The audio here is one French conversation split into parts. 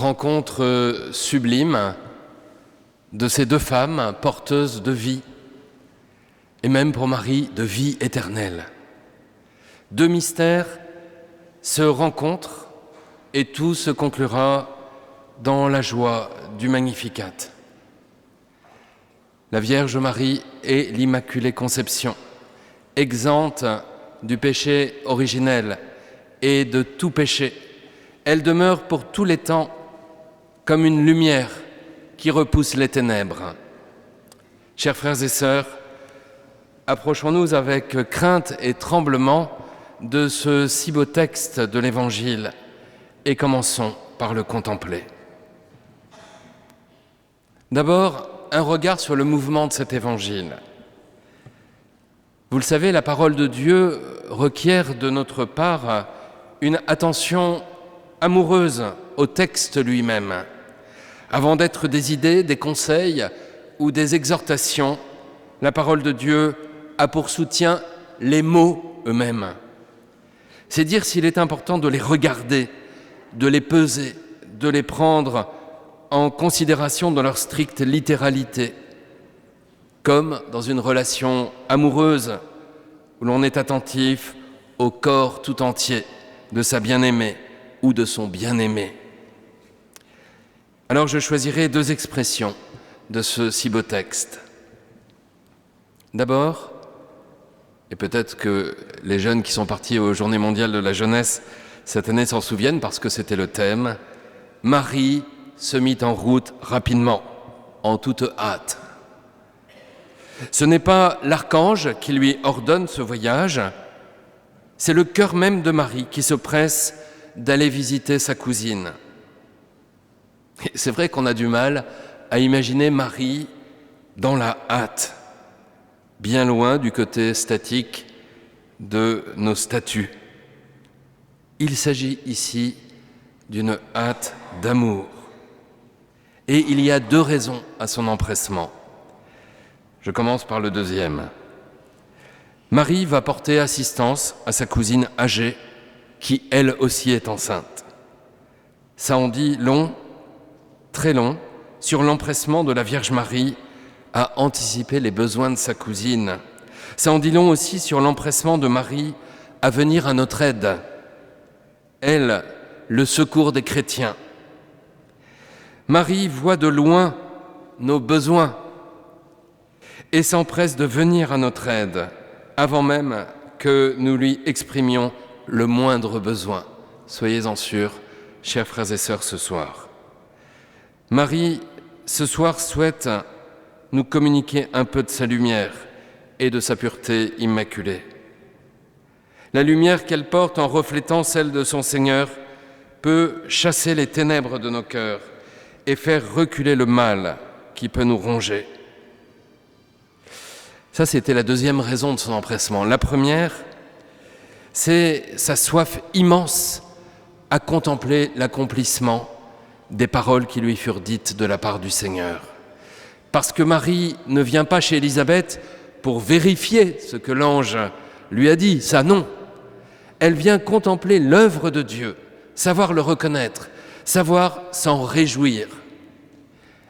rencontre sublime de ces deux femmes porteuses de vie, et même pour Marie, de vie éternelle. Deux mystères se rencontrent et tout se conclura dans la joie du Magnificat. La Vierge Marie est l'Immaculée Conception, exempte du péché originel et de tout péché. Elle demeure pour tous les temps comme une lumière qui repousse les ténèbres. Chers frères et sœurs, approchons-nous avec crainte et tremblement de ce si beau texte de l'Évangile et commençons par le contempler. D'abord, un regard sur le mouvement de cet Évangile. Vous le savez, la parole de Dieu requiert de notre part une attention amoureuse au texte lui-même. Avant d'être des idées, des conseils ou des exhortations, la parole de Dieu a pour soutien les mots eux-mêmes. C'est dire s'il est important de les regarder, de les peser, de les prendre en considération dans leur stricte littéralité, comme dans une relation amoureuse où l'on est attentif au corps tout entier de sa bien-aimée ou de son bien-aimé. Alors je choisirai deux expressions de ce si beau texte. D'abord, et peut-être que les jeunes qui sont partis aux Journées mondiales de la jeunesse cette année s'en souviennent parce que c'était le thème, Marie se mit en route rapidement, en toute hâte. Ce n'est pas l'archange qui lui ordonne ce voyage, c'est le cœur même de Marie qui se presse d'aller visiter sa cousine. Et c'est vrai qu'on a du mal à imaginer Marie dans la hâte, bien loin du côté statique de nos statuts. Il s'agit ici d'une hâte d'amour. Et il y a deux raisons à son empressement. Je commence par le deuxième. Marie va porter assistance à sa cousine âgée, qui elle aussi est enceinte. Ça en dit long, très long, sur l'empressement de la Vierge Marie à anticiper les besoins de sa cousine. Ça en dit long aussi sur l'empressement de Marie à venir à notre aide. Elle, le secours des chrétiens. Marie voit de loin nos besoins et s'empresse de venir à notre aide avant même que nous lui exprimions le moindre besoin. Soyez-en sûrs, chers frères et sœurs, ce soir. Marie, ce soir, souhaite nous communiquer un peu de sa lumière et de sa pureté immaculée. La lumière qu'elle porte en reflétant celle de son Seigneur peut chasser les ténèbres de nos cœurs et faire reculer le mal qui peut nous ronger. Ça, c'était la deuxième raison de son empressement. La première, c'est sa soif immense à contempler l'accomplissement des paroles qui lui furent dites de la part du Seigneur. Parce que Marie ne vient pas chez Élisabeth pour vérifier ce que l'ange lui a dit, ça non. Elle vient contempler l'œuvre de Dieu, savoir le reconnaître, savoir s'en réjouir.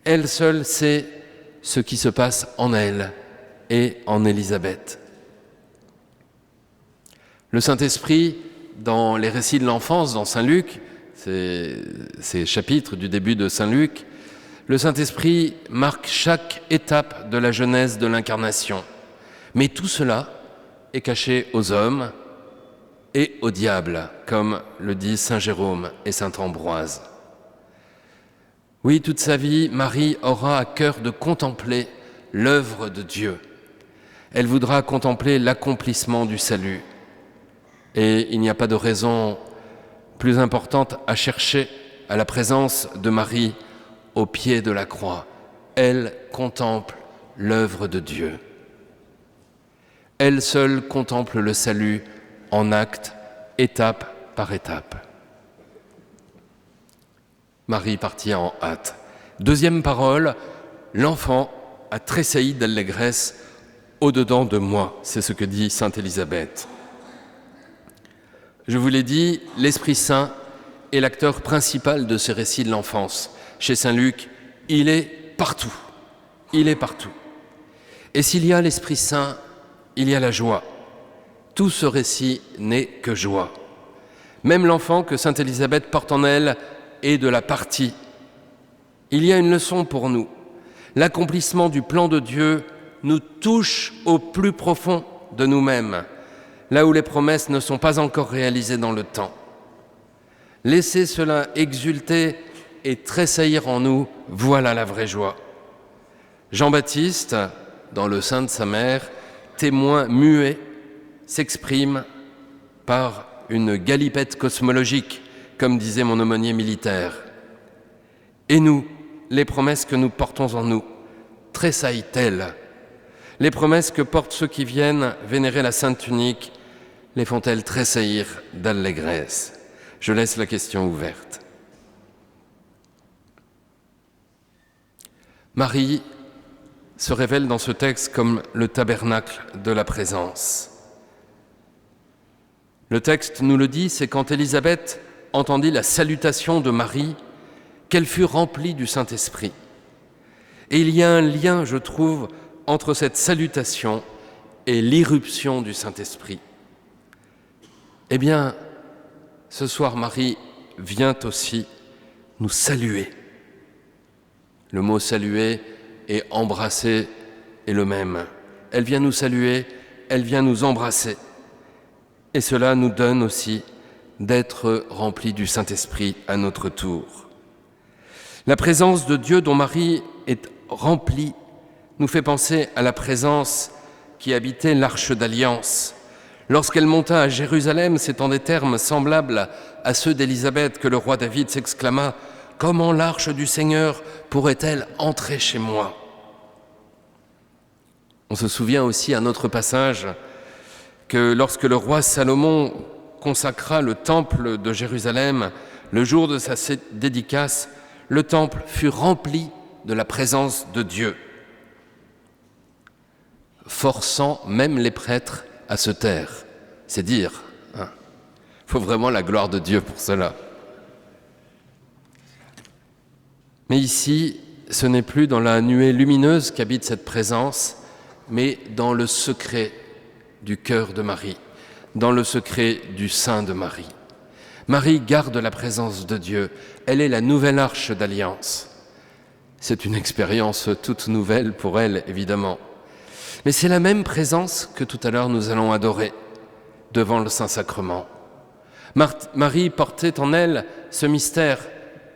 Elle seule sait ce qui se passe en elle et en Élisabeth. Le Saint-Esprit, dans les récits de l'enfance, dans Saint Luc, ces chapitres du début de Saint Luc, le Saint-Esprit marque chaque étape de la genèse de l'incarnation. Mais tout cela est caché aux hommes et au diable, comme le disent Saint Jérôme et Saint Ambroise. Oui, toute sa vie, Marie aura à cœur de contempler l'œuvre de Dieu. Elle voudra contempler l'accomplissement du salut. Et il n'y a pas de raison plus importante à chercher à la présence de Marie au pied de la croix. Elle contemple l'œuvre de Dieu. Elle seule contemple le salut en acte, étape par étape. Marie partit en hâte. Deuxième parole, l'enfant a tressailli d'allégresse au-dedans de moi. C'est ce que dit sainte Élisabeth. Je vous l'ai dit, l'Esprit Saint est l'acteur principal de ce récit de l'enfance. Chez Saint Luc, il est partout. Il est partout. Et s'il y a l'Esprit Saint, il y a la joie. Tout ce récit n'est que joie. Même l'enfant que sainte Élisabeth porte en elle est de la partie. Il y a une leçon pour nous. L'accomplissement du plan de Dieu nous touche au plus profond de nous-mêmes, là où les promesses ne sont pas encore réalisées dans le temps. Laisser cela exulter et tressaillir en nous, voilà la vraie joie. Jean-Baptiste, dans le sein de sa mère, témoin muet, s'exprime par une galipette cosmologique, comme disait mon aumônier militaire. Et nous, les promesses que nous portons en nous, tressaillent-elles? Les promesses que portent ceux qui viennent vénérer la Sainte Tunique, les font-elles tressaillir d'allégresse? Je laisse la question ouverte. Marie se révèle dans ce texte comme le tabernacle de la présence. Le texte nous le dit, c'est quand Élisabeth entendit la salutation de Marie, qu'elle fut remplie du Saint-Esprit. Et il y a un lien, je trouve, entre cette salutation et l'irruption du Saint-Esprit. Eh bien, ce soir, Marie vient aussi nous saluer. Le mot « saluer » et « embrasser » est le même. Elle vient nous saluer, elle vient nous embrasser. Et cela nous donne aussi d'être remplis du Saint-Esprit à notre tour. La présence de Dieu dont Marie est remplie nous fait penser à la présence qui habitait l'Arche d'Alliance. Lorsqu'elle monta à Jérusalem, c'est en des termes semblables à ceux d'Élisabeth que le roi David s'exclama « Comment l'Arche du Seigneur pourrait-elle entrer chez moi ?» On se souvient aussi à notre passage que lorsque le roi Salomon consacra le temple de Jérusalem, le jour de sa dédicace, le temple fut rempli de la présence de Dieu, forçant même les prêtres à se taire. C'est dire, hein. Faut vraiment la gloire de Dieu pour cela. Mais ici, ce n'est plus dans la nuée lumineuse qu'habite cette présence, mais dans le secret du cœur de Marie, dans le secret du sein de Marie. Marie garde la présence de Dieu. Elle est la nouvelle arche d'alliance. C'est une expérience toute nouvelle pour elle, évidemment. Mais c'est la même présence que tout à l'heure nous allons adorer devant le Saint-Sacrement. Marie portait en elle ce mystère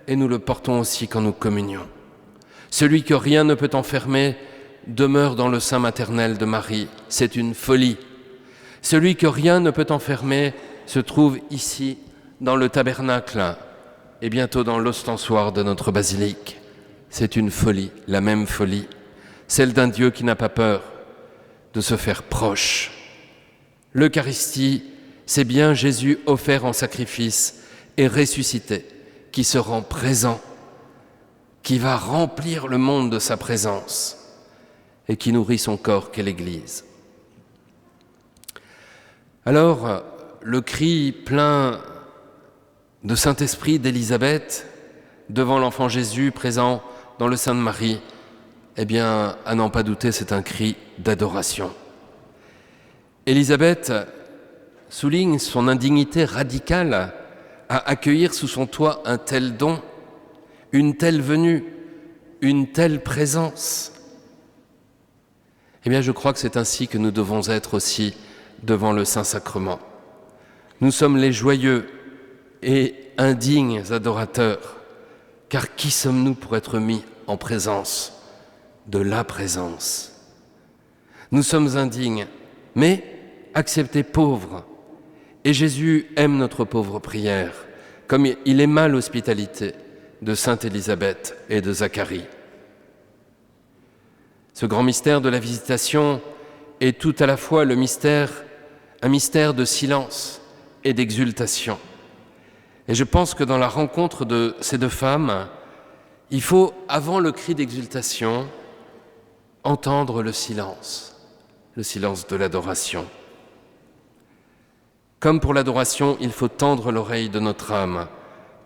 et nous le portons aussi quand nous communions. Celui que rien ne peut enfermer demeure dans le sein maternel de Marie. C'est une folie. Celui que rien ne peut enfermer se trouve ici, dans le tabernacle et bientôt dans l'ostensoir de notre basilique. C'est une folie, la même folie, celle d'un Dieu qui n'a pas peur de se faire proche. L'Eucharistie, c'est bien Jésus offert en sacrifice et ressuscité, qui se rend présent, qui va remplir le monde de sa présence et qui nourrit son corps qu'est l'Église. Alors, le cri plein de Saint-Esprit d'Élisabeth devant l'enfant Jésus présent dans le sein de Marie, eh bien, à n'en pas douter, c'est un cri d'adoration. Élisabeth souligne son indignité radicale à accueillir sous son toit un tel don, une telle venue, une telle présence. Eh bien, je crois que c'est ainsi que nous devons être aussi devant le Saint-Sacrement. Nous sommes les joyeux et indignes adorateurs, car qui sommes-nous pour être mis en présence de la présence? Nous sommes indignes, mais acceptés pauvres. Et Jésus aime notre pauvre prière, comme il aima l'hospitalité de Sainte Élisabeth et de Zacharie. Ce grand mystère de la visitation est tout à la fois un mystère de silence et d'exultation. Et je pense que dans la rencontre de ces deux femmes, il faut, avant le cri d'exultation, entendre le silence de l'adoration. Comme pour l'adoration, il faut tendre l'oreille de notre âme,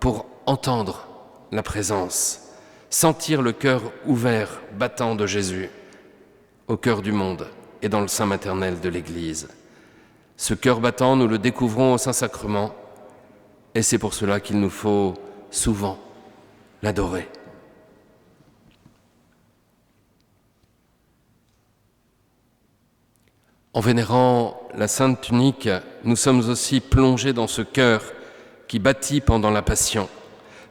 pour entendre la présence, sentir le cœur ouvert, battant de Jésus au cœur du monde et dans le sein maternel de l'Église. Ce cœur battant, nous le découvrons au Saint-Sacrement, et c'est pour cela qu'il nous faut souvent l'adorer. En vénérant la Sainte Tunique, nous sommes aussi plongés dans ce cœur qui battit pendant la Passion,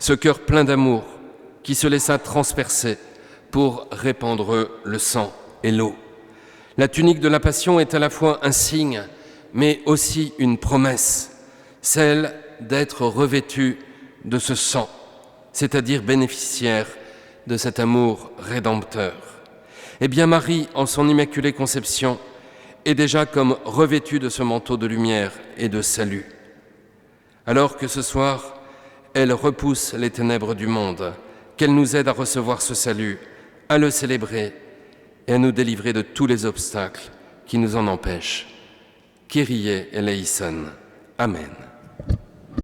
ce cœur plein d'amour qui se laissa transpercer pour répandre le sang et l'eau. La tunique de la Passion est à la fois un signe, mais aussi une promesse, celle d'être revêtu de ce sang, c'est-à-dire bénéficiaire de cet amour rédempteur. Eh bien, Marie, en son Immaculée Conception, est déjà comme revêtue de ce manteau de lumière et de salut. Alors que ce soir, elle repousse les ténèbres du monde, qu'elle nous aide à recevoir ce salut, à le célébrer et à nous délivrer de tous les obstacles qui nous en empêchent. Kyrie eleison. Amen.